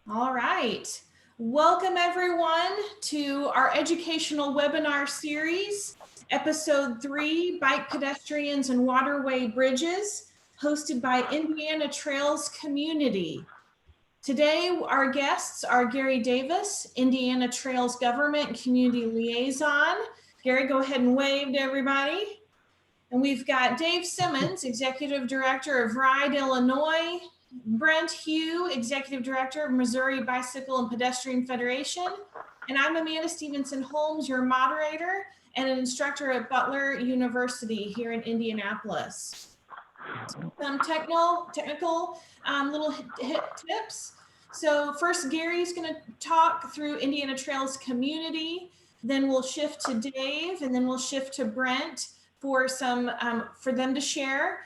All right. Welcome everyone to our educational webinar series, episode 3, Bike Pedestrians and Waterway Bridges, hosted by Indiana Trails Community. Today, our guests are Gary Davis, Indiana Trails Government and Community Liaison. Gary, go ahead and wave to everybody. And we've got Dave Simmons, Executive Director of RIDE Illinois, Brent Hugh, Executive Director of Missouri Bicycle and Pedestrian Federation, and I'm Amanda Stevenson Holmes, your moderator and an instructor at Butler University here in Indianapolis. Some technical little tips. So first, Gary's going to talk through Indiana Trails Community, then we'll shift to Dave, and then we'll shift to Brent for some for them to share.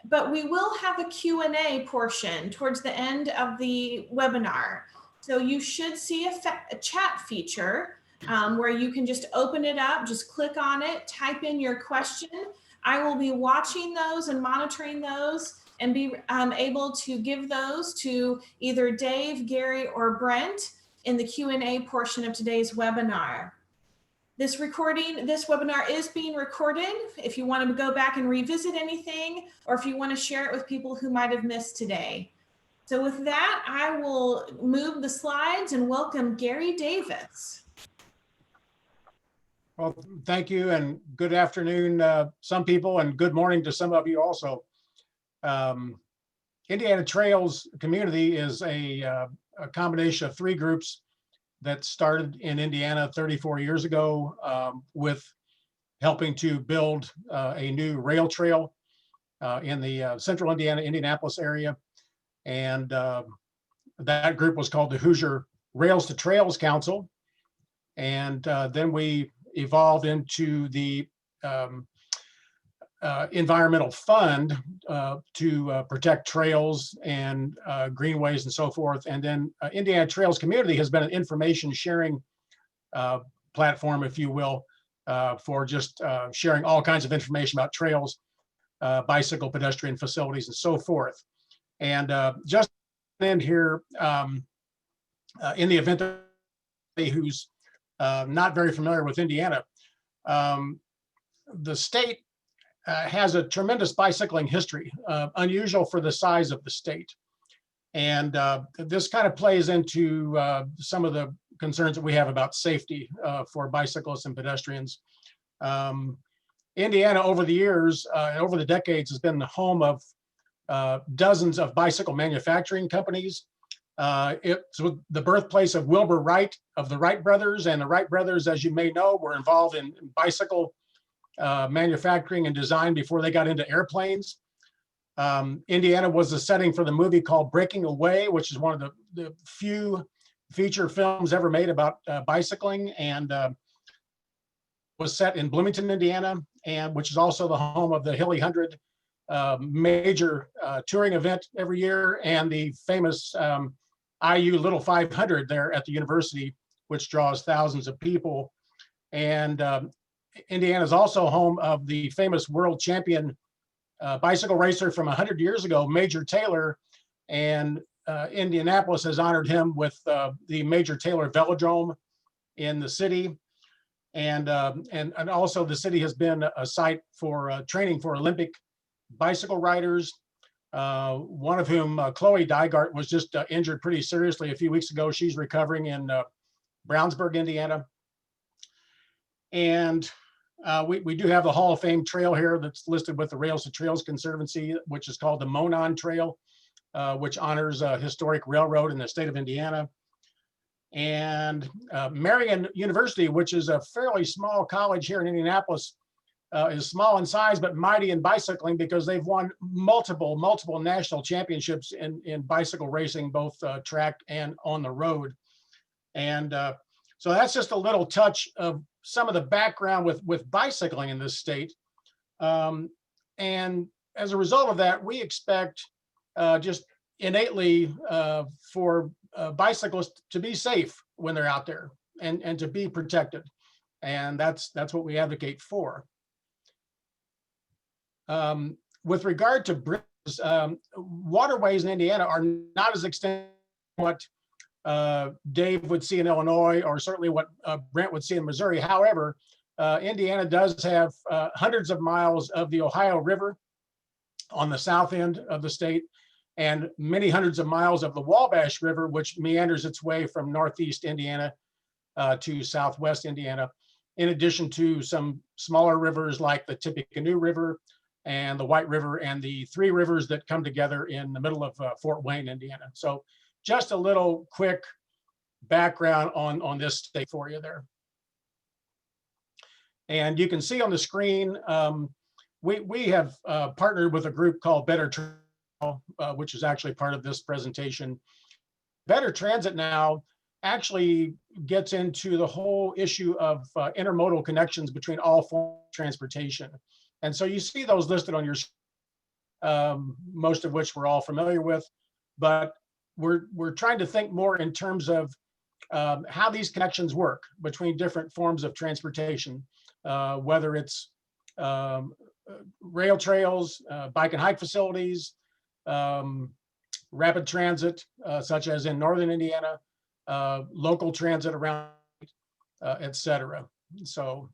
But we will have a Q&A portion towards the end of the webinar. So you should see a chat feature where you can just open it up, just click on it, type in your question. I will be watching those and monitoring those and be able to give those to either Dave, Gary, or Brent in the Q&A portion of today's webinar. This webinar is being recorded if you want to go back and revisit anything, or if you want to share it with people who might have missed today. So with that, I will move the slides and welcome Gary Davis. Well, thank you, and good afternoon, some people, and good morning to some of you also. Indiana Trails Community is a combination of 3 groups that started in Indiana 34 years ago with helping to build a new rail trail in the central Indianapolis area. And that group was called the Hoosier Rails to Trails Council. And then we evolved into the environmental fund to protect trails and greenways and so forth. And then Indiana Trails Community has been an information sharing platform, if you will, for just sharing all kinds of information about trails, bicycle, pedestrian facilities, and so forth. And just in here, in the event that who's not very familiar with Indiana, the state has a tremendous bicycling history, unusual for the size of the state. And this kind of plays into some of the concerns that we have about safety for bicyclists and pedestrians. Indiana, over the years, over the decades, has been the home of dozens of bicycle manufacturing companies. It's the birthplace of Wilbur Wright of the Wright brothers, and the Wright brothers, as you may know, were involved in bicycle manufacturing and design before they got into airplanes. Indiana was the setting for the movie called Breaking Away, which is one of the few feature films ever made about bicycling, and was set in Bloomington, Indiana, and which is also the home of the Hilly 100 major touring event every year, and the famous IU Little 500 there at the university, which draws thousands of people. And Indiana is also home of the famous world champion bicycle racer from 100 years ago, Major Taylor, and Indianapolis has honored him with the Major Taylor Velodrome in the city. And also the city has been a site for training for Olympic bicycle riders, one of whom, Chloe Dygart, was just injured pretty seriously a few weeks ago. She's recovering in Brownsburg, Indiana. And we do have the Hall of Fame trail here that's listed with the Rails to Trails Conservancy, which is called the Monon Trail, which honors a historic railroad in the state of Indiana. And Marian University, which is a fairly small college here in Indianapolis, is small in size but mighty in bicycling because they've won multiple national championships in bicycle racing, both track and on the road. And so that's just a little touch of some of the background with bicycling in this state. And as a result of that, we expect just innately for bicyclists to be safe when they're out there and to be protected. And that's what we advocate for. With regard to bridges, waterways in Indiana are not as extensive as what Dave would see in Illinois, or certainly what Brent would see in Missouri. However, Indiana does have hundreds of miles of the Ohio River on the south end of the state, and many hundreds of miles of the Wabash River, which meanders its way from northeast Indiana to southwest Indiana, in addition to some smaller rivers like the Tippecanoe River and the White River, and the three rivers that come together in the middle of Fort Wayne, Indiana. So just a little quick background on this state for you there. And you can see on the screen, we have partnered with a group called Better Transit, which is actually part of this presentation. Better Transit now actually gets into the whole issue of intermodal connections between all forms of transportation. And so you see those listed on your screen, most of which we're all familiar with, but we're trying to think more in terms of how these connections work between different forms of transportation, whether it's rail trails, bike and hike facilities, rapid transit, such as in northern Indiana, local transit around, et cetera. So,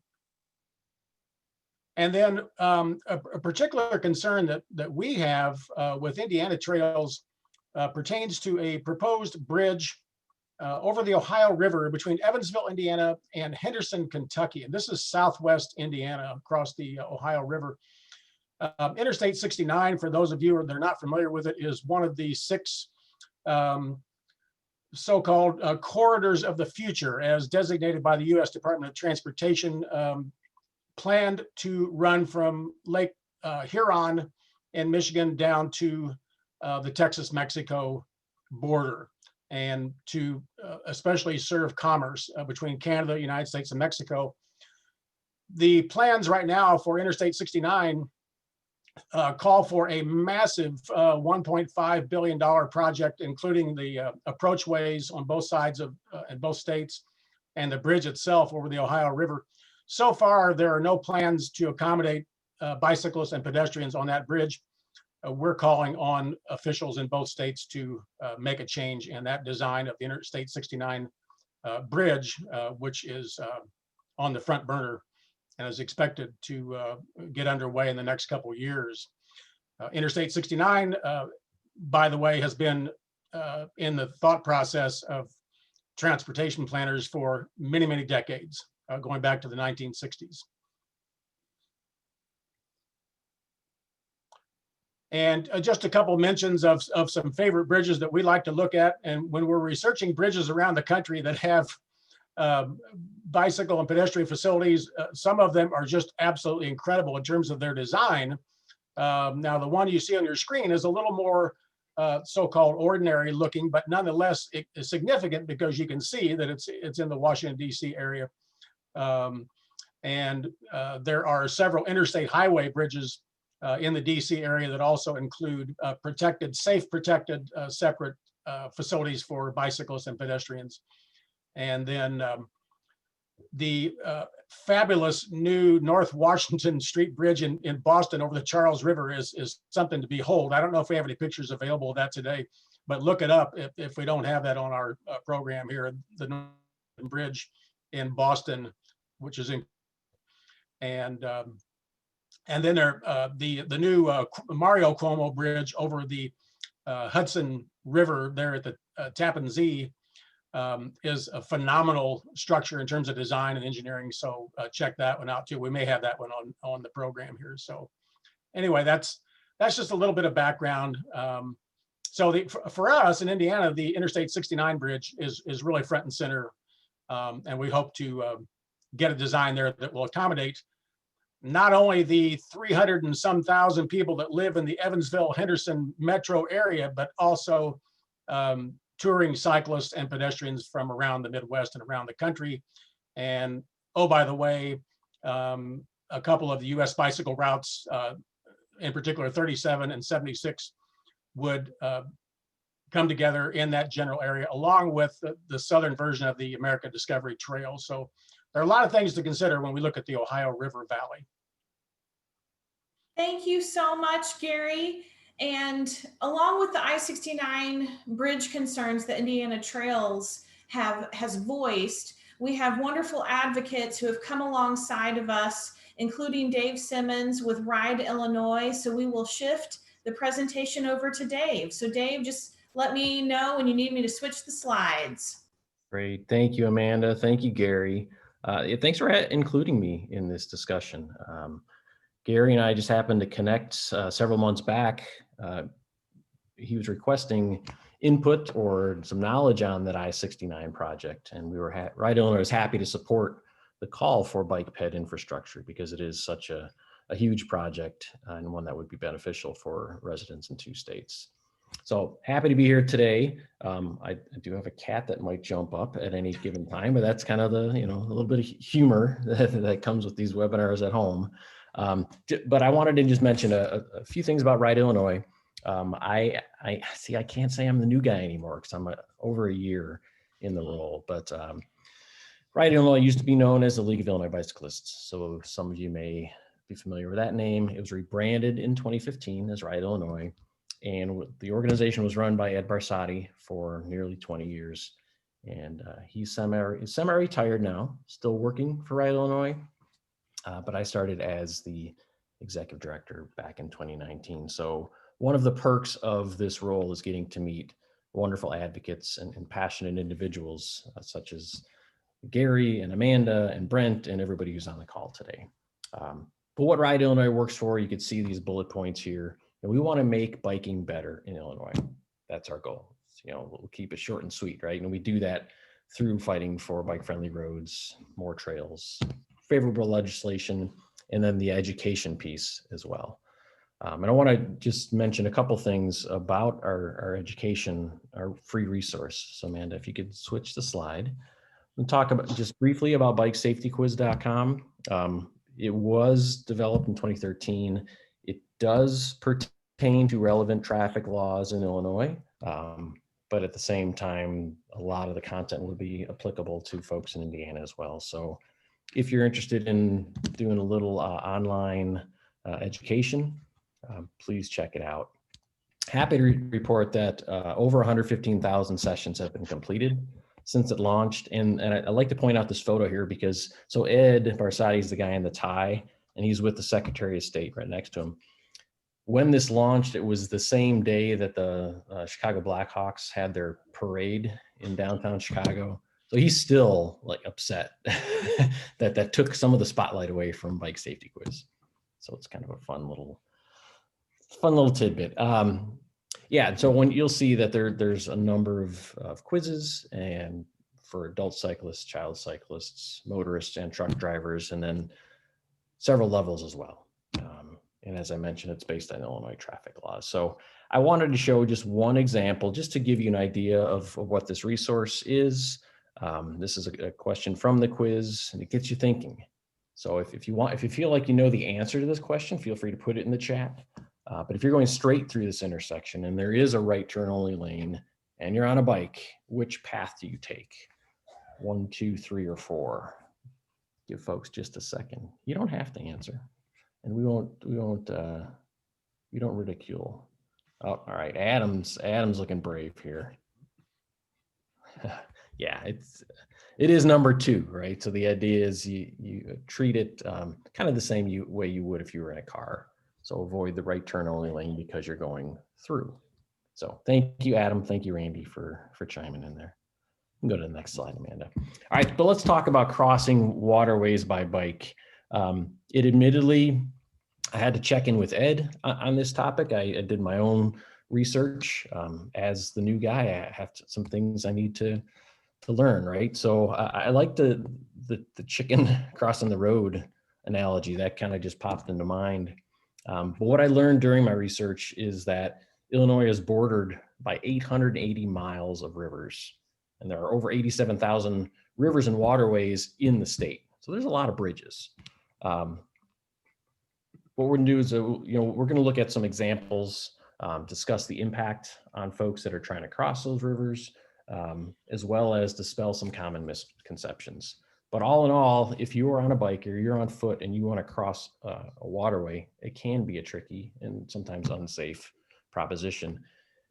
and then a particular concern that we have with Indiana trails pertains to a proposed bridge over the Ohio River between Evansville, Indiana, and Henderson, Kentucky. And this is southwest Indiana across the Ohio River. Interstate 69, for those of you that are not familiar with it, is one of the 6 so-called corridors of the future, as designated by the U.S. Department of Transportation, planned to run from Lake Huron in Michigan down to the Texas-Mexico border, and to especially serve commerce between Canada, United States, and Mexico. The plans right now for Interstate 69 call for a massive $1.5 billion project, including the approachways on both sides of in both states, and the bridge itself over the Ohio River. So far, there are no plans to accommodate bicyclists and pedestrians on that bridge. We're calling on officials in both states to make a change in that design of the Interstate 69 bridge, which is on the front burner and is expected to get underway in the next couple of years. Interstate 69, by the way, has been in the thought process of transportation planners for many, many decades, going back to the 1960s. And just a couple mentions of some favorite bridges that we like to look at. And when we're researching bridges around the country that have bicycle and pedestrian facilities, some of them are just absolutely incredible in terms of their design. Now, the one you see on your screen is a little more so-called ordinary looking, but nonetheless it is significant because you can see that it's in the Washington, D.C. area. And there are several interstate highway bridges in the DC area that also include safe protected separate facilities for bicyclists and pedestrians. And then the fabulous new North Washington Street Bridge in Boston over the Charles River is something to behold. I don't know if we have any pictures available of that today, but look it up if we don't have that on our program here. The North Bridge in Boston, which is in, and then there the new Mario Cuomo Bridge over the Hudson River there at the Tappan Zee is a phenomenal structure in terms of design and engineering. So check that one out too. We may have that one on the program here. So anyway, that's just a little bit of background. So for us in Indiana, the Interstate 69 bridge is really front and center, and we hope to get a design there that will accommodate not only the 300 and some thousand people that live in the Evansville-Henderson metro area, but also touring cyclists and pedestrians from around the Midwest and around the country. And oh, by the way, a couple of the US bicycle routes, in particular 37 and 76, would come together in that general area, along with the southern version of the American Discovery Trail. So there are a lot of things to consider when we look at the Ohio River Valley. Thank you so much, Gary. And along with the I-69 bridge concerns that Indiana Trails has voiced, we have wonderful advocates who have come alongside of us, including Dave Simmons with Ride Illinois. So we will shift the presentation over to Dave. So Dave, just let me know when you need me to switch the slides. Great. Thank you, Amanda. Thank you, Gary. Thanks for including me in this discussion. Gary and I just happened to connect several months back. He was requesting input or some knowledge on that I-69 project, and we were Ride Illinois was happy to support the call for bike ped infrastructure because it is such a huge project and one that would be beneficial for residents in 2 states. So happy to be here today. I do have a cat that might jump up at any given time, but that's kind of the, a little bit of humor that comes with these webinars at home. But I wanted to just mention a few things about Ride Illinois. I can't say I'm the new guy anymore because I'm over a year in the role, but Ride Illinois used to be known as the League of Illinois Bicyclists. So some of you may be familiar with that name. It was rebranded in 2015 as Ride Illinois. And the organization was run by Ed Barsotti for nearly 20 years. And he's semi-retired now, still working for Ride Illinois. But I started as the executive director back in 2019. So one of the perks of this role is getting to meet wonderful advocates and passionate individuals such as Gary and Amanda and Brent and everybody who's on the call today. But what Ride Illinois works for, you can see these bullet points here. And we want to make biking better in Illinois. That's our goal. We'll keep it short and sweet, right? And we do that through fighting for bike-friendly roads, more trails, favorable legislation, and then the education piece as well. And I want to just mention a couple things about our education, our free resource. So Amanda, if you could switch the slide. We'll talk about just briefly about bikesafetyquiz.com. It was developed in 2013. It does pertain to relevant traffic laws in Illinois, but at the same time, a lot of the content will be applicable to folks in Indiana as well. So if you're interested in doing a little online education, please check it out. Happy to report that over 115,000 sessions have been completed since it launched. And I'd like to point out this photo here because, so Ed Barsotti is the guy in the tie, and he's with the Secretary of State right next to him. When this launched, it was the same day that the Chicago Blackhawks had their parade in downtown Chicago. So he's still like upset that took some of the spotlight away from Bike Safety Quiz. So it's kind of a fun little tidbit. Yeah, so when you'll see that there's a number of quizzes and for adult cyclists, child cyclists, motorists, and truck drivers, and then several levels as well. And as I mentioned, it's based on Illinois traffic laws. So I wanted to show just one example, just to give you an idea of what this resource is. This is a question from the quiz, and it gets you thinking. So if you feel like you know the answer to this question, feel free to put it in the chat. But if you're going straight through this intersection and there is a right turn only lane and you're on a bike, which path do you take? 1, 2, 3, or 4? Give folks just a second. You don't have to answer, and we don't ridicule. Oh, all right. Adam's looking brave here. Yeah, it is number 2, right? So the idea is you treat it kind of the same way you would if you were in a car. So avoid the right turn only lane because you're going through. So thank you, Adam. Thank you, Randy, for chiming in there. We can go to the next slide, Amanda. All right, but let's talk about crossing waterways by bike. It admittedly, I had to check in with Ed on this topic. I did my own research. As the new guy, I have some things I need to learn, right? So I like the chicken crossing the road analogy. That kind of just popped into mind. But what I learned during my research is that Illinois is bordered by 880 miles of rivers, and there are over 87,000 rivers and waterways in the state. So there's a lot of bridges. What we're gonna do is, we're gonna look at some examples, discuss the impact on folks that are trying to cross those rivers, as well as dispel some common misconceptions. But all in all, if you are on a bike or you're on foot and you want to cross a waterway, it can be a tricky and sometimes unsafe proposition,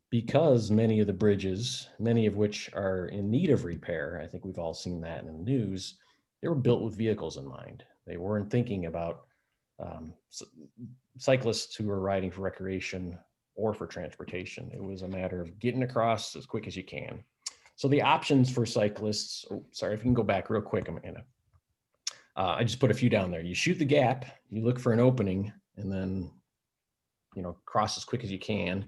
because many of the bridges, many of which are in need of repair, I think we've all seen that in the news, they were built with vehicles in mind. They weren't thinking about cyclists who are riding for recreation or for transportation. It was a matter of getting across as quick as you can. So the options for cyclists, oh, sorry, if you can go back real quick, Amanda. I just put a few down there. You shoot the gap, you look for an opening, and then, you know, cross as quick as you can.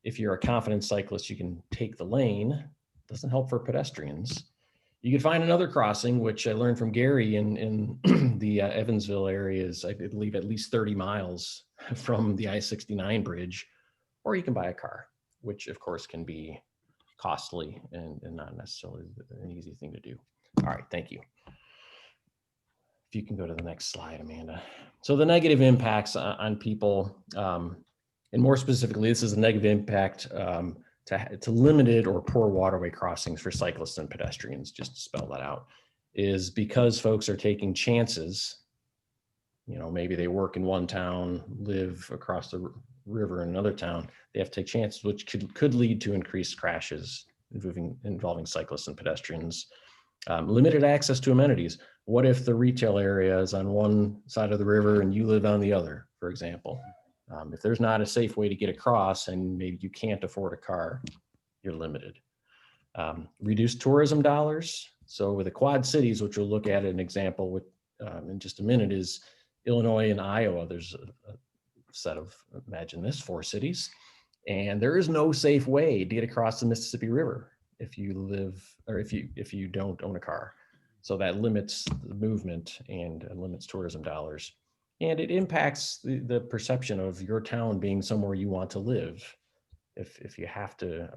If you're a confident cyclist, you can take the lane. Doesn't help for pedestrians. You can find another crossing, which I learned from Gary in the Evansville area is, I believe, at least 30 miles from the I29 bridge, or you can buy a car, which of course can be costly and not necessarily an easy thing to do. All right, thank you. If you can go to the next slide, Amanda. So the negative impacts on people, and more specifically, this is a negative impact to limited or poor waterway crossings for cyclists and pedestrians, just to spell that out, is because folks are taking chances. You know, maybe they work in one town, live across the river in another town. They have to take chances, which could lead to increased crashes involving cyclists and pedestrians. Limited access to amenities. What if the retail area is on one side of the river and you live on the other, for example? If there's not a safe way to get across and maybe you can't afford a car, you're limited. Reduced tourism dollars. So with the Quad Cities, which we'll look at an example with in just a minute, is Illinois and Iowa. There's a set of, imagine this, 4 cities, and there is no safe way to get across the Mississippi River if you live, or if you don't own a car. So that limits the movement and limits tourism dollars. And it impacts the perception of your town being somewhere you want to live if you have to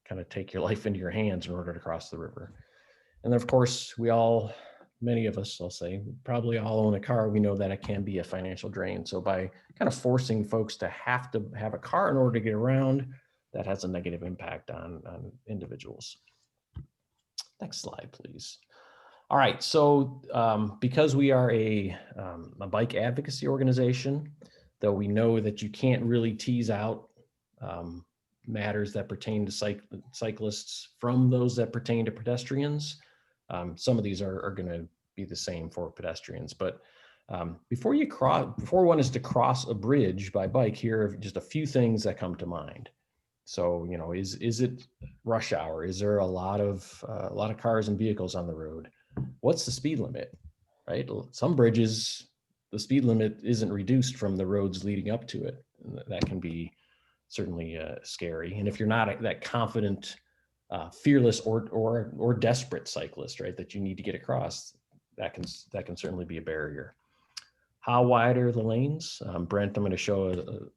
kind of take your life into your hands in order to cross the river. And then of course, many of us, I'll say, probably all own a car. We know that it can be a financial drain. So by kind of forcing folks to have a car in order to get around, that has a negative impact on individuals. Next slide, please. All right, so because we are a bike advocacy organization, though we know that you can't really tease out matters that pertain to cyclists from those that pertain to pedestrians, some of these are going to be the same for pedestrians. But before one is to cross a bridge by bike, here are just a few things that come to mind. So, you know, is it rush hour? Is there a lot of cars and vehicles on the road? What's the speed limit, right? Some bridges, the speed limit isn't reduced from the roads leading up to it. That can be certainly scary. And if you're not that confident, fearless or desperate cyclist, right, that you need to get across, that can certainly be a barrier. How wide are the lanes? Brent, I'm going to show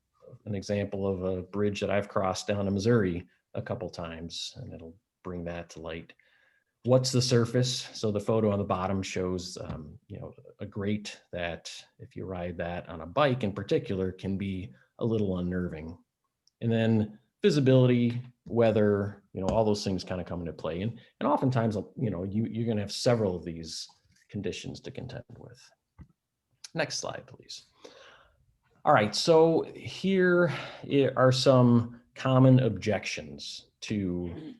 an example of a bridge that I've crossed down in Missouri a couple times, and it'll bring that to light. What's the surface? So the photo on the bottom shows, you know, a grate that if you ride that on a bike in particular can be a little unnerving. And then visibility, weather, you know, all those things kind of come into play. And oftentimes, you know, you're going to have several of these conditions to contend with. Next slide, please. All right, so here are some common objections to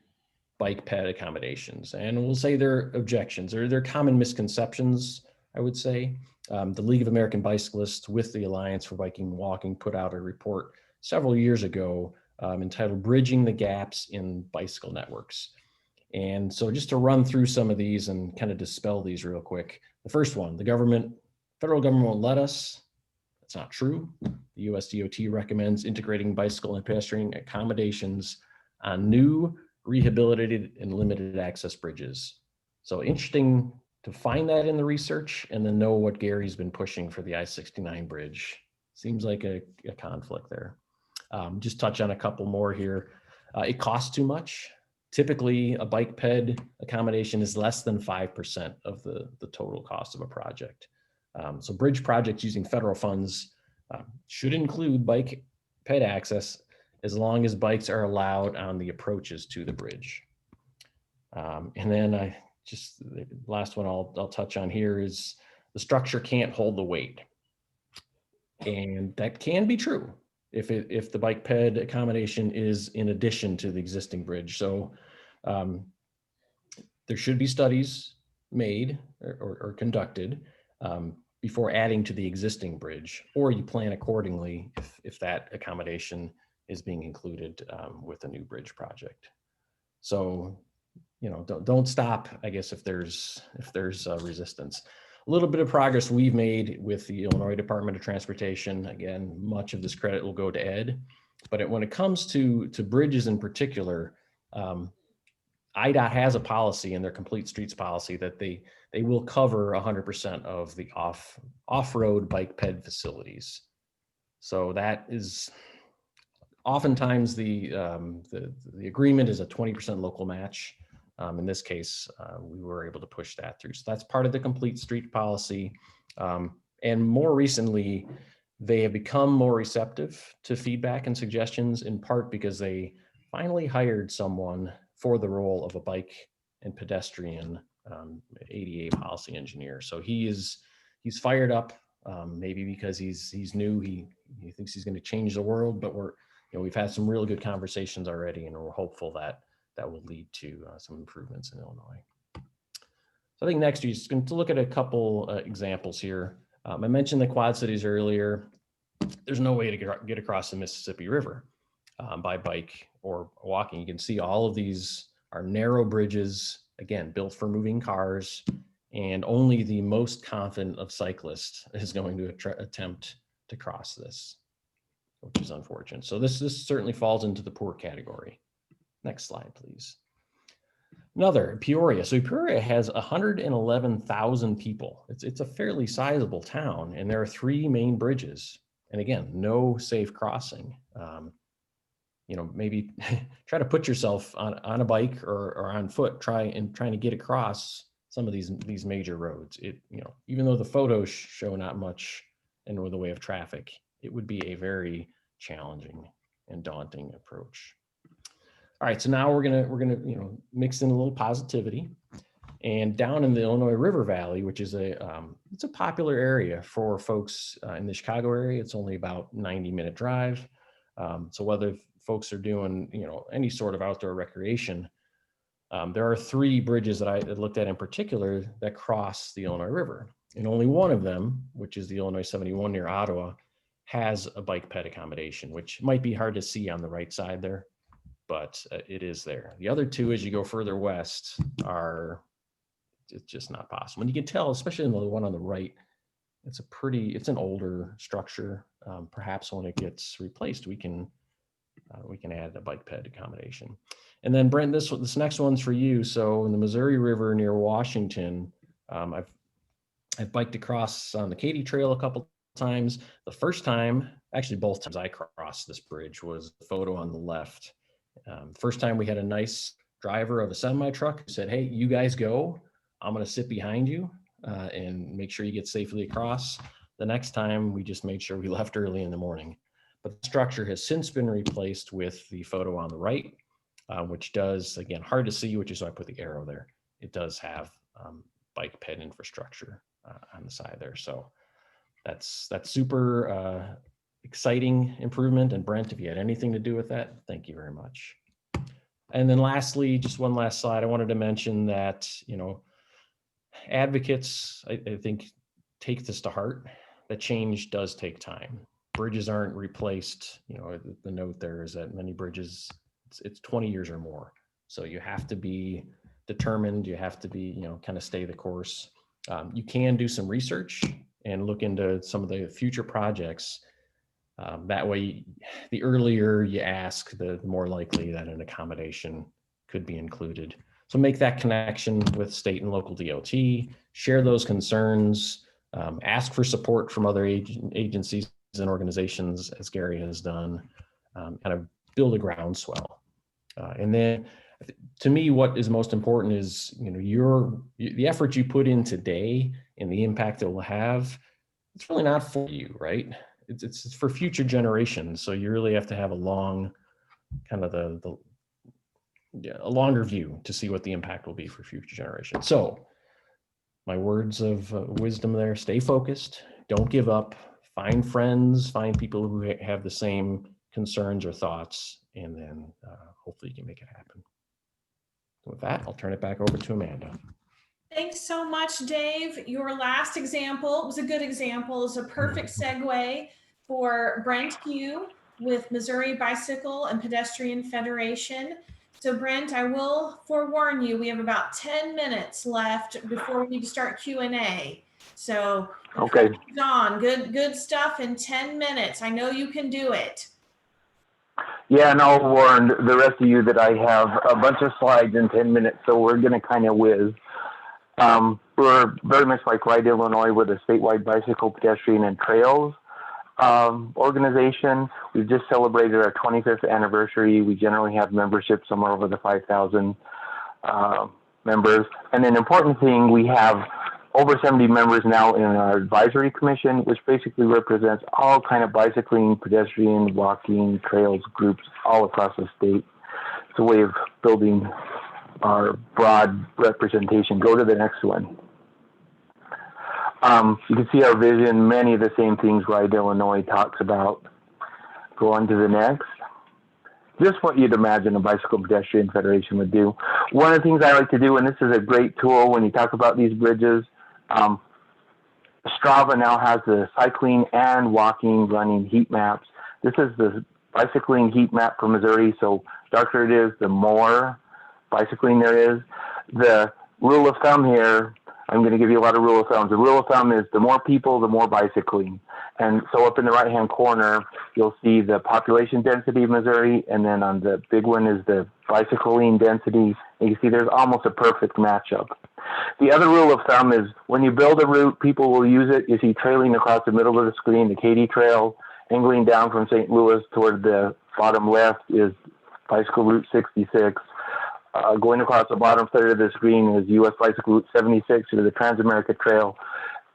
bike ped accommodations. And we'll say they're objections, or they're common misconceptions, I would say. The League of American Bicyclists with the Alliance for Biking and Walking put out a report several years ago entitled Bridging the Gaps in Bicycle Networks. And so just to run through some of these and kind of dispel these real quick. The first one, federal government won't let us. That's not true. The US DOT recommends integrating bicycle and pedestrian accommodations on new, rehabilitated, and limited access bridges. So interesting to find that in the research and then know what Gary's been pushing for the I-69 bridge. Seems like a conflict there. Just touch on a couple more here. It costs too much. Typically, a bike ped accommodation is less than 5% of the total cost of a project. So bridge projects using federal funds should include bike ped access as long as bikes are allowed on the approaches to the bridge. And then the last one I'll touch on here is the structure can't hold the weight. And that can be true. if the bike ped accommodation is in addition to the existing bridge. So there should be studies made or conducted before adding to the existing bridge, or you plan accordingly if that accommodation is being included with a new bridge project. So, you know, don't stop, I guess, if there's resistance. A little bit of progress we've made with the Illinois Department of Transportation. Again, much of this credit will go to Ed, but when it comes to bridges in particular, IDOT has a policy in their complete streets policy that they will cover 100% of the off-road bike ped facilities. So that is oftentimes the agreement is a 20% local match. In this case, we were able to push that through. So that's part of the complete street policy. And more recently, they have become more receptive to feedback and suggestions, in part because they finally hired someone for the role of a bike and pedestrian ADA policy engineer. So he's fired up, maybe because he's new, he thinks he's going to change the world, but we've had some really good conversations already, and we're hopeful that will lead to some improvements in Illinois. So I think next we're just going to look at a couple examples here. I mentioned the Quad Cities earlier. There's no way to get across the Mississippi River by bike or walking. You can see all of these are narrow bridges, again, built for moving cars, and only the most confident of cyclists is going to attempt to cross this, which is unfortunate. So this certainly falls into the poor category. Next slide, please. Another, Peoria. So Peoria has 111,000 people. It's a fairly sizable town, and there are 3 main bridges. And again, no safe crossing. You know, maybe try to put yourself on a bike or on foot, trying to get across some of these major roads. You know, even though the photos show not much in the way of traffic, it would be a very challenging and daunting approach. All right, so now we're gonna mix in a little positivity, and down in the Illinois River Valley, which is it's a popular area for folks in the Chicago area. It's only about 90-minute drive. So whether folks are doing any sort of outdoor recreation, there are 3 bridges that I looked at in particular that cross the Illinois River, and only one of them, which is the Illinois 71 near Ottawa, has a bike ped accommodation, which might be hard to see on the right side there, but it is there. The other 2, as you go further west, it's just not possible. And you can tell, especially in the one on the right, it's an older structure. Perhaps when it gets replaced, we can add a bike ped accommodation. And then Brent, this next one's for you. So in the Missouri River near Washington, I've biked across on the Katy Trail a couple times. The first time, actually both times I crossed this bridge, was the photo on the left. First time we had a nice driver of a semi-truck who said, "Hey, you guys go. I'm going to sit behind you and make sure you get safely across." The next time we just made sure we left early in the morning. But the structure has since been replaced with the photo on the right, which does, again, hard to see, which is why I put the arrow there. It does have bike ped infrastructure on the side there. So that's super exciting improvement. And Brent, if you had anything to do with that, thank you very much. And then lastly, just one last slide. I wanted to mention that, advocates, I think, take this to heart, that change does take time. Bridges aren't replaced. The note there is that many bridges, it's 20 years or more. So you have to be determined. You have to be, kind of stay the course. You can do some research and look into some of the future projects. That way, the earlier you ask, the more likely that an accommodation could be included. So make that connection with state and local DOT, share those concerns, ask for support from other agencies and organizations, as Gary has done, kind of build a groundswell. And then, to me, what is most important is, the effort you put in today and the impact it will have. It's really not for you, right? It's for future generations. So you really have to have a long, kind of a longer view to see what the impact will be for future generations. So my words of wisdom there: stay focused, don't give up, find friends, find people who have the same concerns or thoughts, and then hopefully you can make it happen. So with that, I'll turn it back over to Amanda. Thanks so much, Dave. Your last example was a good example. It's a perfect segue for Brent Hugh with Missouri Bicycle and Pedestrian Federation. So Brent, I will forewarn you, we have about 10 minutes left before we need to start Q&A. So okay, John, good stuff in 10 minutes. I know you can do it. Yeah, and I'll warn the rest of you that I have a bunch of slides in 10 minutes, so we're going to kind of whiz. We're very much like Ride Illinois with a statewide bicycle, pedestrian, and trails organization. We've just celebrated our 25th anniversary. We generally have membership somewhere over the 5,000 members. And an important thing, we have over 70 members now in our advisory commission, which basically represents all kind of bicycling, pedestrian, walking, trails groups all across the state. It's a way of building our broad representation. Go to the next one. You can see our vision, many of the same things Ride Illinois talks about. Go on to the next. Just what you'd imagine a bicycle pedestrian federation would do. One of the things I like to do, and this is a great tool when you talk about these bridges, Strava now has the cycling and walking, running heat maps. This is the bicycling heat map for Missouri, so darker it is, the more bicycling there is. The rule of thumb here, I'm going to give you a lot of rule of thumbs. The rule of thumb is the more people, the more bicycling. And so up in the right-hand corner, you'll see the population density of Missouri, and then on the big one is the bicycling density. And you see there's almost a perfect matchup. The other rule of thumb is when you build a route, people will use it. You see trailing across the middle of the screen, the Katy Trail, angling down from St. Louis toward the bottom left is Bicycle Route 66. Going across the bottom third of the screen is U.S. Bicycle Route 76 or the Trans-America Trail.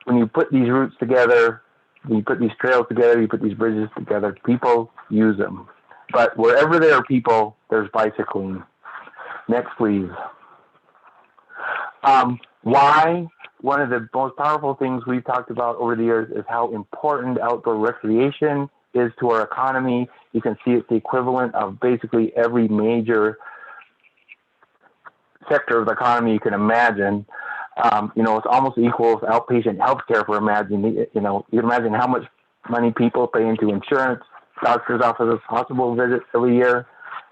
When you put these routes together, when you put these trails together, you put these bridges together, people use them. But wherever there are people, there's bicycling. Next, please. Why? One of the most powerful things we've talked about over the years is how important outdoor recreation is to our economy. You can see it's the equivalent of basically every major sector of the economy you can imagine. It's almost equal to outpatient healthcare for you can imagine how much money people pay into insurance, doctor's offices, hospital visits every year.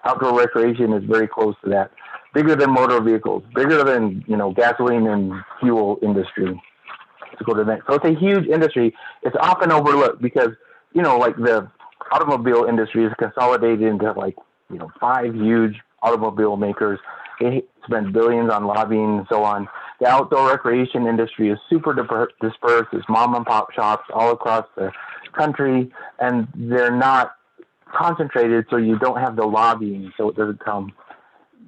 Outdoor recreation is very close to that. Bigger than motor vehicles, bigger than, gasoline and fuel industry. Let's go to the next. So it's a huge industry. It's often overlooked because, like the automobile industry is consolidated into 5 huge automobile makers. They spend billions on lobbying and so on. The outdoor recreation industry is super dispersed. There's mom and pop shops all across the country, and they're not concentrated, so you don't have the lobbying, so it doesn't come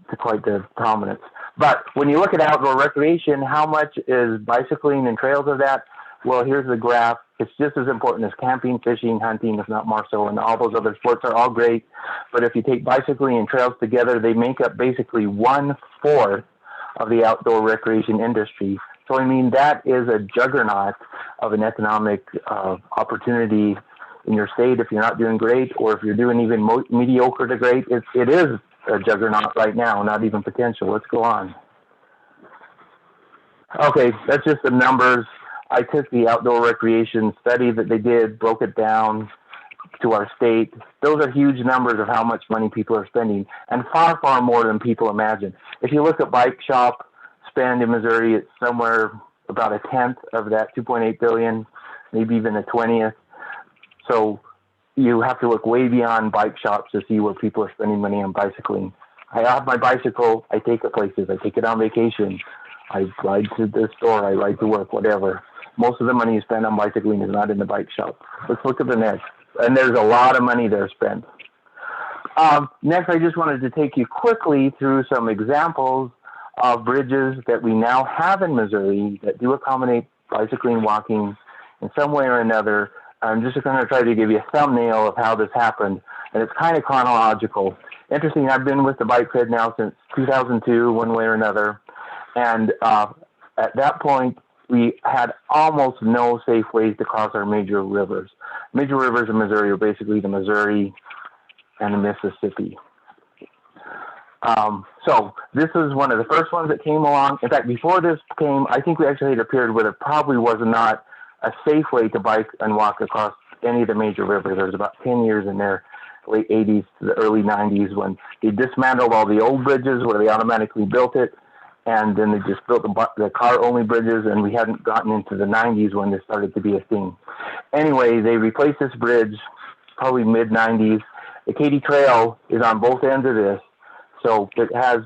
to quite the prominence. But when you look at outdoor recreation, how much is bicycling and trails of that? Well, here's the graph. It's just as important as camping, fishing, hunting, if not more so, and all those other sports are all great. But if you take bicycling and trails together, they make up basically 1/4 of the outdoor recreation industry. So, that is a juggernaut of an economic opportunity in your state if you're not doing great, or if you're doing even mediocre to great. It is a juggernaut right now, not even potential. Let's go on. Okay, that's just the numbers. I took the outdoor recreation study that they did, broke it down to our state. Those are huge numbers of how much money people are spending, and far, far more than people imagine. If you look at bike shop spend in Missouri, it's somewhere about 1/10 of that 2.8 billion, maybe even 1/20th. So you have to look way beyond bike shops to see where people are spending money on bicycling. I have my bicycle, I take it places, I take it on vacation, I ride to the store, I ride to work, whatever. Most of the money you spend on bicycling is not in the bike shop. Let's look at the next. And there's a lot of money there spent. Next, I just wanted to take you quickly through some examples of bridges that we now have in Missouri that do accommodate bicycling, walking in some way or another. I'm just going to try to give you a thumbnail of how this happened, and it's kind of chronological. Interesting, I've been with the Bike Ped now since 2002, one way or another, and at that point, we had almost no safe ways to cross our major rivers. Major rivers in Missouri are basically the Missouri and the Mississippi. So this is one of the first ones that came along. In fact, before this came, I think we actually had a period where there probably was not a safe way to bike and walk across any of the major rivers. There was about 10 years in there, late 80s to the early 90s, when they dismantled all the old bridges where they automatically built it, and then they just built the car-only bridges, and we hadn't gotten into the 90s when this started to be a thing. Anyway, they replaced this bridge probably mid-90s. The Katy Trail is on both ends of this, so it has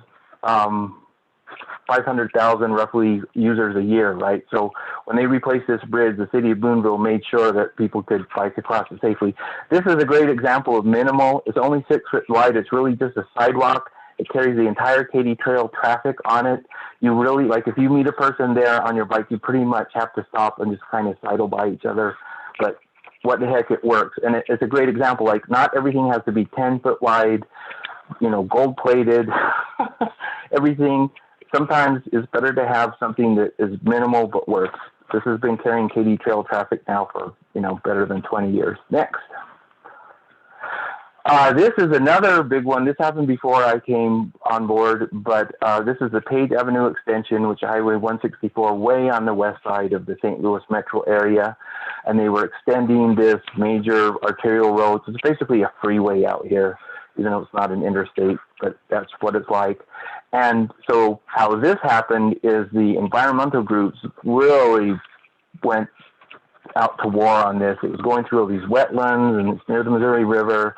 500,000 roughly users a year, right? So when they replaced this bridge, the city of Boonville made sure that people could bike across it safely. This is a great example of minimal. It's only 6 foot wide. It's really just a sidewalk. It carries the entire Katy Trail traffic on it. You really, like, if you meet a person there on your bike, you pretty much have to stop and just kind of sidle by each other. But what the heck, it works. And it's a great example. Like, not everything has to be 10 foot wide, you know, gold plated, everything. Sometimes it's better to have something that is minimal but works. This has been carrying Katy Trail traffic now for, you know, better than 20 years. Next. This is another big one. This happened before I came on board, but this is the Page Avenue extension, which is Highway 164, way on the west side of the St. Louis metro area. And they were extending this major arterial road. So it's basically a freeway out here, even though it's not an interstate, but that's what it's like. And so how this happened is the environmental groups really went out to war on this. It was going through all these wetlands, and it's near the Missouri River,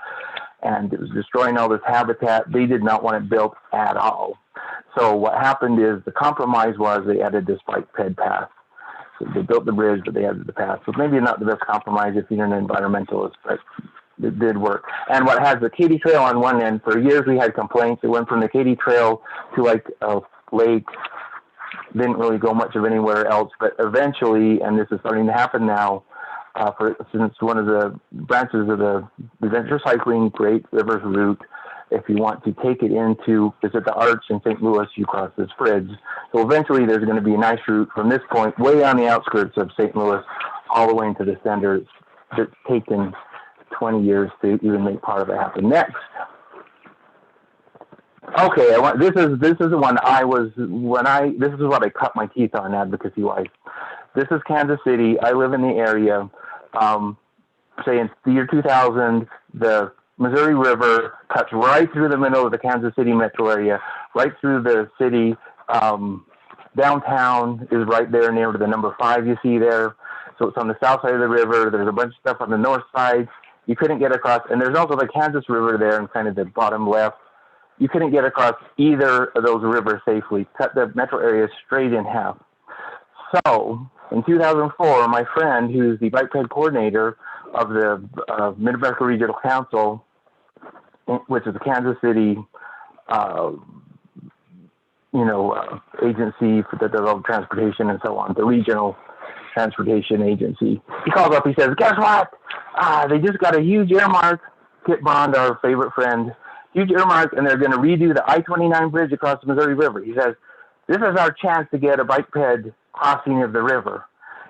and it was destroying all this habitat. They did not want it built at all. So what happened is the compromise was they added this bike ped path. So they built the bridge, but they added the path. So maybe not the best compromise if you're an environmentalist, but it did work. And what has the Katy Trail on one end, for years we had complaints. It went from the Katy Trail to like a lake, didn't really go much of anywhere else, but eventually, and this is starting to happen now, since one of the branches of the Adventure Cycling Great Rivers route, if you want to take it into, visit the Arch in St. Louis, you cross this bridge. So eventually there's going to be a nice route from this point, way on the outskirts of St. Louis, all the way into the center. It's taken 20 years to even make part of it happen. Next. Okay, this is the one this is what I cut my teeth on advocacy-wise. This is Kansas City. I live in the area. Say in the year 2000, the Missouri River cuts right through the middle of the Kansas City metro area, right through the city. Downtown is right there near the number 5 you see there. So it's on the south side of the river. There's a bunch of stuff on the north side. You couldn't get across. And there's also the Kansas River there in kind of the bottom left. You couldn't get across either of those rivers safely. Cut the metro area straight in half. So in 2004, my friend, who's the bike ped coordinator of the Mid-America Regional Council, which is the Kansas City, agency that does all the transportation and so on, the regional transportation agency. He calls up, he says, guess what? They just got a huge earmark. Kit Bond, our favorite friend, huge earmark, and they're going to redo the I29 bridge across the Missouri River. He says, this is our chance to get a bike ped crossing of the river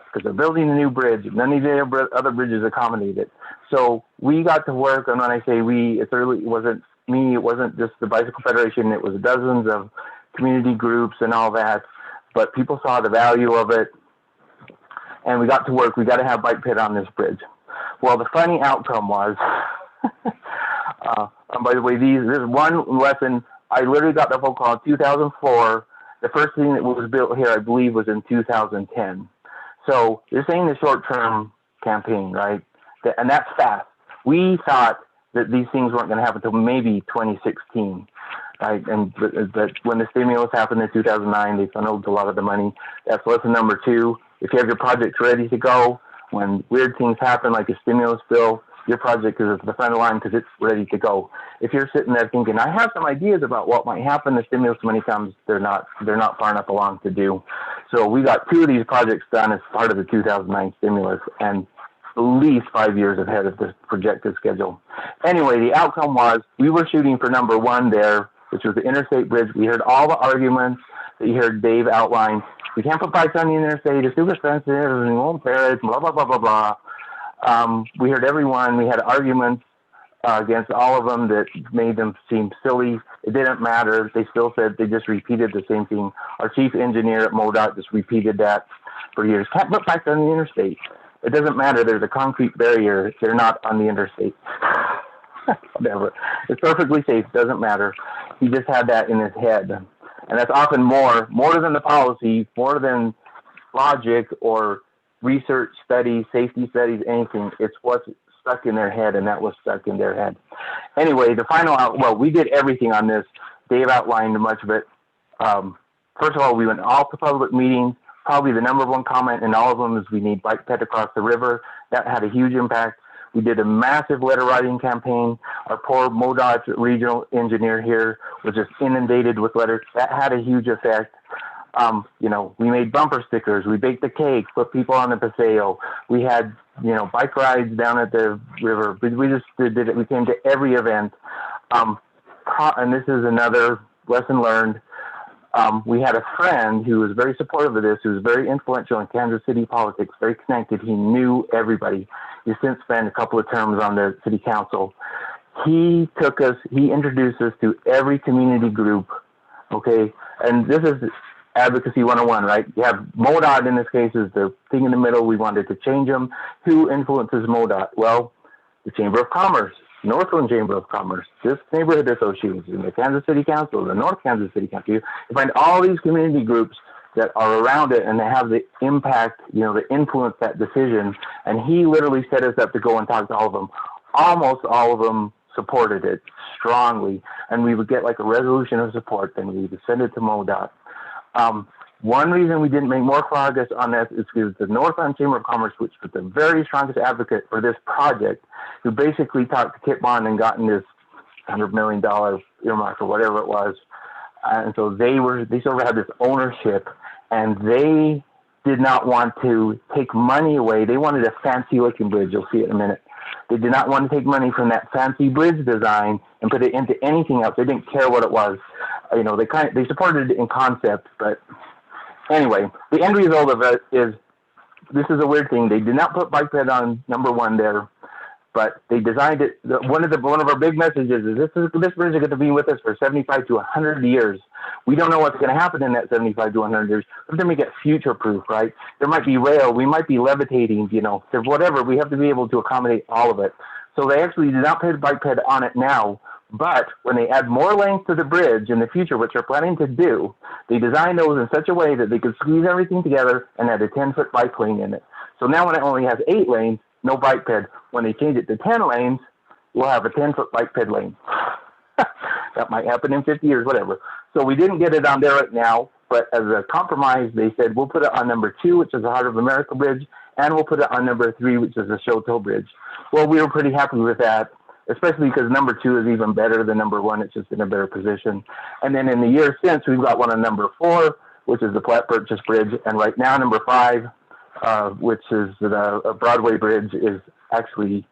because they're building a new bridge. None of the other bridges accommodate it. So we got to work, and when I say we, it wasn't me, it wasn't just the Bicycle Federation, it was dozens of community groups and all that, but people saw the value of it, and we got to work. We got to have bike ped on this bridge. Well, the funny outcome was, and by the way, this one lesson, I literally got the phone call in 2004. The first thing that was built here, I believe, was in 2010. So this ain't a short-term campaign, right? And that's fast. We thought that these things weren't going to happen until maybe 2016, right? And but when the stimulus happened in 2009, they funneled a lot of the money. That's lesson number 2. If you have your projects ready to go, when weird things happen like a stimulus bill, your project is at the front of the line because it's ready to go. If you're sitting there thinking, I have some ideas about what might happen, the stimulus money comes, they're not far enough along to do. So we got 2 of these projects done as part of the 2009 stimulus, and at least 5 years ahead of the projected schedule. Anyway, the outcome was we were shooting for number 1 there, which was the Interstate Bridge. We heard all the arguments that you heard Dave outline. we can't put bikes on the interstate. It's too expensive. And we won't bear it. Blah blah blah blah blah. We heard everyone. We had arguments against all of them that made them seem silly. It didn't matter. They still said they just repeated the same thing. Our chief engineer at MoDOT just repeated that for years. Can't put bikes on the interstate. It doesn't matter. There's a concrete barrier. They're not on the interstate. Whatever. It's perfectly safe. Doesn't matter. He just had that in his head. And that's often more than the policy, more than logic or research studies, safety studies, anything. It's what's stuck in their head, and that was stuck in their head. Anyway, the final we did everything on this. Dave outlined much of it. First of all, we went all to public meetings. Probably the number one comment in all of them is we need bike ped across the river. That had a huge impact. We did a massive letter writing campaign. Our poor MoDOT regional engineer here was just inundated with letters. That had a huge effect. We made bumper stickers. We baked the cake, put people on the paseo. We had, bike rides down at the river. We just did it. We came to every event. And this is another lesson learned. We had a friend who was very supportive of this, who was very influential in Kansas City politics, very connected. He knew everybody. He's since spent a couple of terms on the city council. He introduced us to every community group, okay? And this is Advocacy 101, right? You have MoDOT in this case is the thing in the middle. We wanted to change them. Who influences MoDOT? Well, the Chamber of Commerce, Northland Chamber of Commerce, this neighborhood association, the Kansas City Council, the North Kansas City Council. You find all these community groups that are around it, and they have the impact, the influence that decision. And he literally set us up to go and talk to all of them. Almost all of them supported it strongly, and we would get like a resolution of support, then we would send it to MoDOT. One reason we didn't make more progress on this is because the Northland Chamber of Commerce, which was the very strongest advocate for this project, who basically talked to Kit Bond and gotten this $100 million earmark or whatever it was. And so they sort of had this ownership, and they did not want to take money away. They wanted a fancy looking bridge. You'll see it in a minute. They did not want to take money from that fancy bridge design and put it into anything else. They didn't care what it was. They supported it in concept, but anyway, the end result of it is, this is a weird thing. They did not put bike ped on number one there, but they designed it. One of our big messages is this bridge is going to be with us for 75 to 100 years. We don't know what's going to happen in that 75 to 100 years. We have to make it future proof, right? There might be rail. We might be levitating, whatever. We have to be able to accommodate all of it. So they actually did not put bike ped on it now. But when they add more lanes to the bridge in the future, which they're planning to do, they designed those in such a way that they could squeeze everything together and add a 10-foot bike lane in it. So now when it only has 8 lanes, no bike ped. When they change it to 10 lanes, we'll have a 10-foot bike ped lane. That might happen in 50 years, whatever. So we didn't get it on there right now, but as a compromise, they said, we'll put it on number 2, which is the Heart of America Bridge, and we'll put it on number 3, which is the Chouteau Bridge. Well, we were pretty happy with that, especially because number 2 is even better than number 1. It's just in a better position. And then in the years since, we've got one on number 4, which is the Platte Purchase Bridge. And right now, number 5, which is the Broadway Bridge, is actually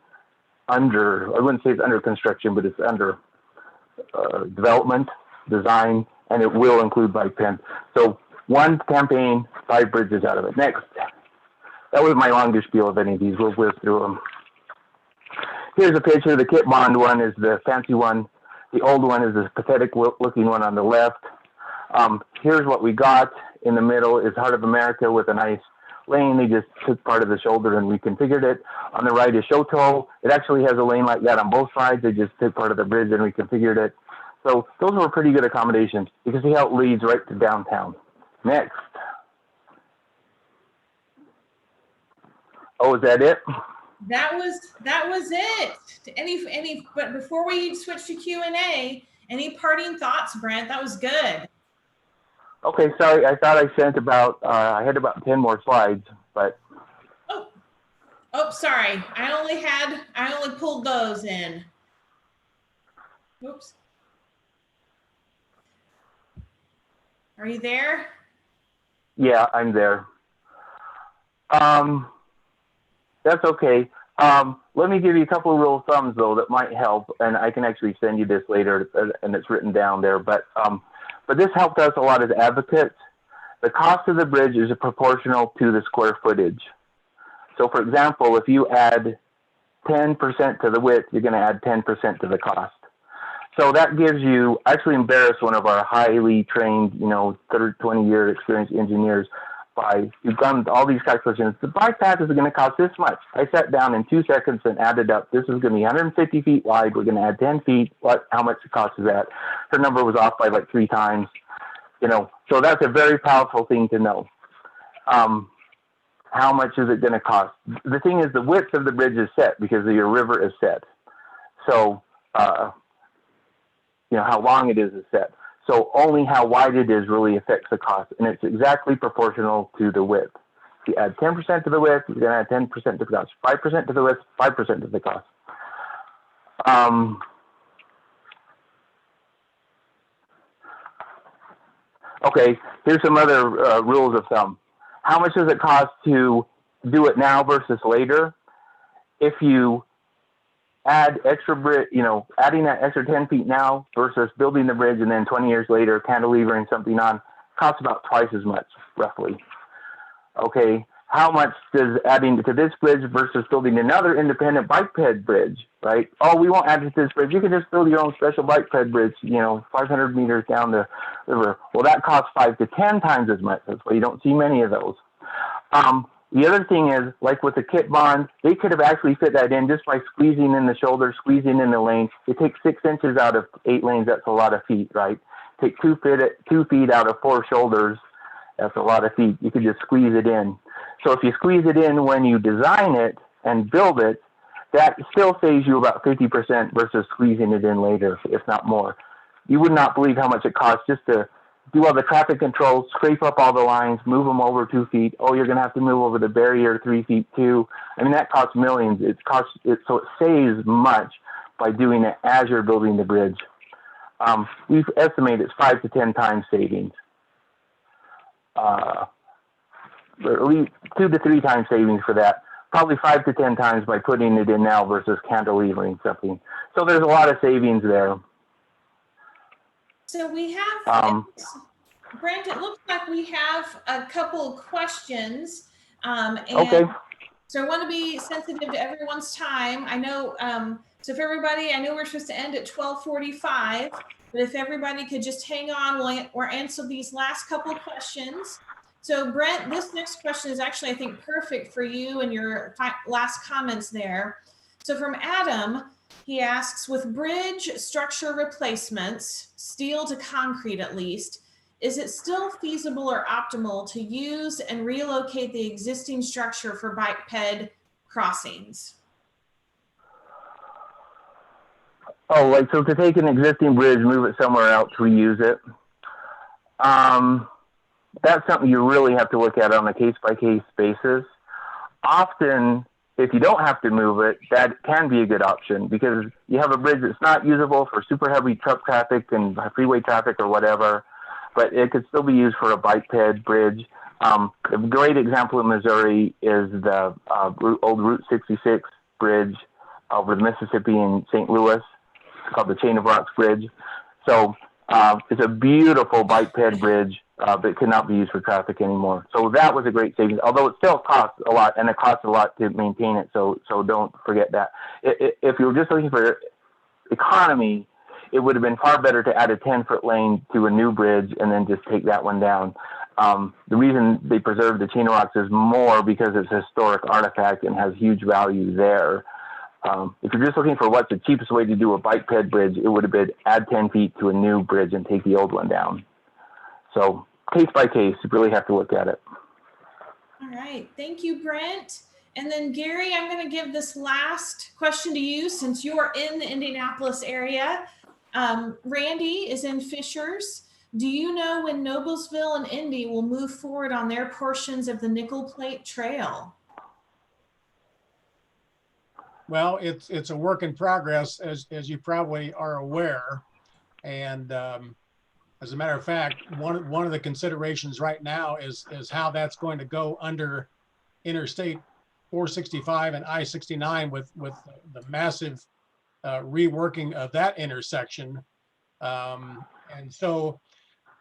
I wouldn't say it's under construction, but it's under development, design, and it will include bike ped. So one campaign, 5 bridges out of it. Next. That was my longest spiel of any of these. We'll whiz through them. Here's a picture. The Kit Bond one is the fancy one. The old one is this pathetic looking one on the left. Here's what we got. In the middle is Heart of America with a nice lane. They just took part of the shoulder and reconfigured it. On the right is Chouteau. It actually has a lane like that on both sides. They just took part of the bridge and reconfigured it. So those were pretty good accommodations. You can see how it leads right to downtown. Next. Oh, is that it? That was it. But before we switch to Q&A, any parting thoughts, Brent? That was good. Okay, sorry. I thought I sent I had about 10 more slides, but. Oh, sorry. I only pulled those in. Oops. Are you there? Yeah, I'm there. That's okay. Let me give you a couple of rule of thumbs, though, that might help, and I can actually send you this later, and it's written down there. But this helped us a lot as advocates. the cost of the bridge is proportional to the square footage. So for example, if you add 10% to the width, you're going to add 10% to the cost. So that gives you, actually embarrassed one of our highly trained, 20-year experienced engineers by, you've done all these calculations. The bike path is going to cost this much. I sat down in 2 seconds and added up. This is going to be 150 feet wide. We're going to add 10 feet. How much it costs is that? Her number was off by like 3 times. So that's a very powerful thing to know. How much is it going to cost? The thing is, the width of the bridge is set because your river is set. So, how long it is set. So only how wide it is really affects the cost, and it's exactly proportional to the width. If you add 10% to the width, you're going to add 10% to the cost. 5% to the width, 5% to the cost. Okay, here's some other rules of thumb. How much does it cost to do it now versus later? If you add extra bridge, adding that extra 10 feet now versus building the bridge and then 20 years later cantilevering something on costs about twice as much, roughly. Okay, how much does adding to this bridge versus building another independent bike ped bridge, right? Oh, we won't add it to this bridge. You can just build your own special bike ped bridge, 500 meters down the river. Well, that costs 5 to 10 times as much. That's why you don't see many of those. The other thing is, like with the kit bond, they could have actually fit that in just by squeezing in the shoulder, squeezing in the lane. It takes 6 inches out of 8 lanes. That's a lot of feet, right? Take 2 feet out of 4 shoulders. That's a lot of feet. You could just squeeze it in. So if you squeeze it in when you design it and build it, that still saves you about 50% versus squeezing it in later, if not more. You would not believe how much it costs just to do all the traffic controls, scrape up all the lines, move them over 2 feet. Oh, you're going to have to move over the barrier 3 feet too. I mean, that costs millions. So it saves much by doing it as you're building the bridge. We've estimated it's 5 to 10 times savings. At least 2 to 3 times savings for that. Probably 5 to 10 times by putting it in now versus cantilevering something. So there's a lot of savings there. So we have, Brent, it looks like we have a couple questions. Okay. So I want to be sensitive to everyone's time. I know, so if everybody, I know we're supposed to end at 12:45, but if everybody could just hang on, we'll answer these last couple of questions. So Brent, this next question is actually, I think, perfect for you and your last comments there. So from Adam, he asks, with bridge structure replacements, steel to concrete at least, is it still feasible or optimal to use and relocate the existing structure for bike ped crossings? Oh, like, so to take an existing bridge, move it somewhere else, reuse it. That's something you really have to look at on a case-by-case basis. Often, if you don't have to move it, that can be a good option because you have a bridge that's not usable for super heavy truck traffic and freeway traffic or whatever, but it could still be used for a bike ped bridge. A great example in Missouri is the old Route 66 bridge over the Mississippi in St. Louis. It's called the Chain of Rocks Bridge. So it's a beautiful bike ped bridge, but it cannot be used for traffic anymore. So that was a great savings, although it still costs a lot, and it costs a lot to maintain it. So don't forget that. If you were just looking for economy, it would have been far better to add a 10-foot lane to a new bridge and then just take that one down. The reason they preserved the Chain of Rocks is more because it's a historic artifact and has huge value there. If you're just looking for what's the cheapest way to do a bike ped bridge, it would have been add 10 feet to a new bridge and take the old one down. So case by case, you really have to look at it. All right, thank you, Brent. And then Gary, I'm going to give this last question to you since you're in the Indianapolis area. Randy is in Fishers. Do you know when Noblesville and Indy will move forward on their portions of the Nickel Plate Trail? Well, it's a work in progress, as you probably are aware. And as a matter of fact, one of the considerations right now is how that's going to go under Interstate 465 and I-69 with the massive reworking of that intersection. And so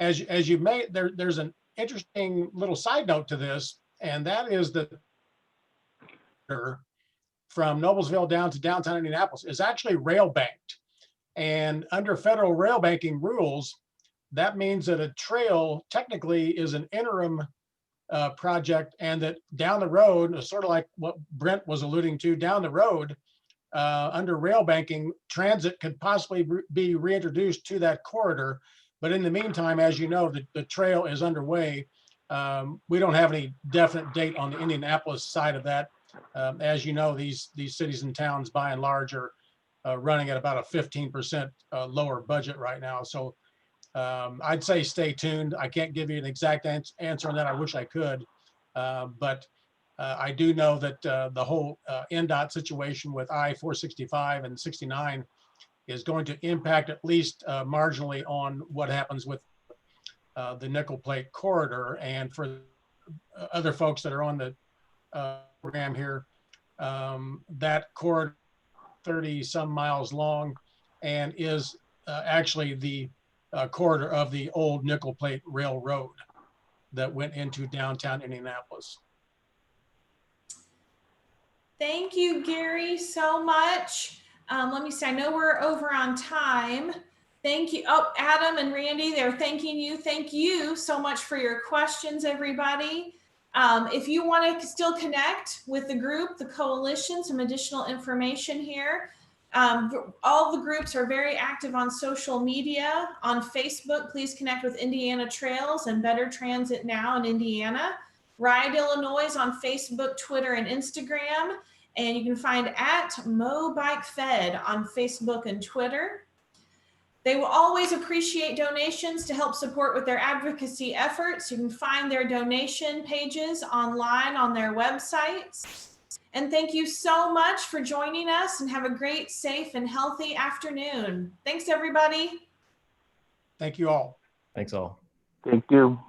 as you may, there's an interesting little side note to this, and that is that from Noblesville down to downtown Indianapolis is actually rail banked. And under federal rail banking rules, that means that a trail technically is an interim project, and that down the road, sort of like what Brent was alluding to, down the road, under rail banking, transit could possibly be reintroduced to that corridor. But in the meantime, as you know, the trail is underway. We don't have any definite date on the Indianapolis side of that. As you know, these cities and towns by and large are running at about a 15% lower budget right now. So I'd say stay tuned. I can't give you an exact answer on that. I wish I could. But I do know that the whole NDOT situation with I-465 and 69 is going to impact at least marginally on what happens with the nickel plate corridor. And for other folks that are on the program here, that corridor 30 some miles long and is actually the corridor of the old nickel plate railroad that went into downtown Indianapolis. Thank you, Gary, so much. Let me see, I know we're over on time. Thank you. Oh, Adam and Randy, they're thanking you. Thank you so much for your questions, everybody. If you want to still connect with the group, the coalition, some additional information here. All the groups are very active on social media. On Facebook, please connect with Indiana Trails and Better Transit Now in Indiana. Ride Illinois is on Facebook, Twitter, and Instagram. And you can find at MoBikeFed on Facebook and Twitter. They will always appreciate donations to help support with their advocacy efforts. You can find their donation pages online on their websites. And thank you so much for joining us, and have a great, safe, and healthy afternoon. Thanks, everybody. Thank you all. Thanks all. Thank you.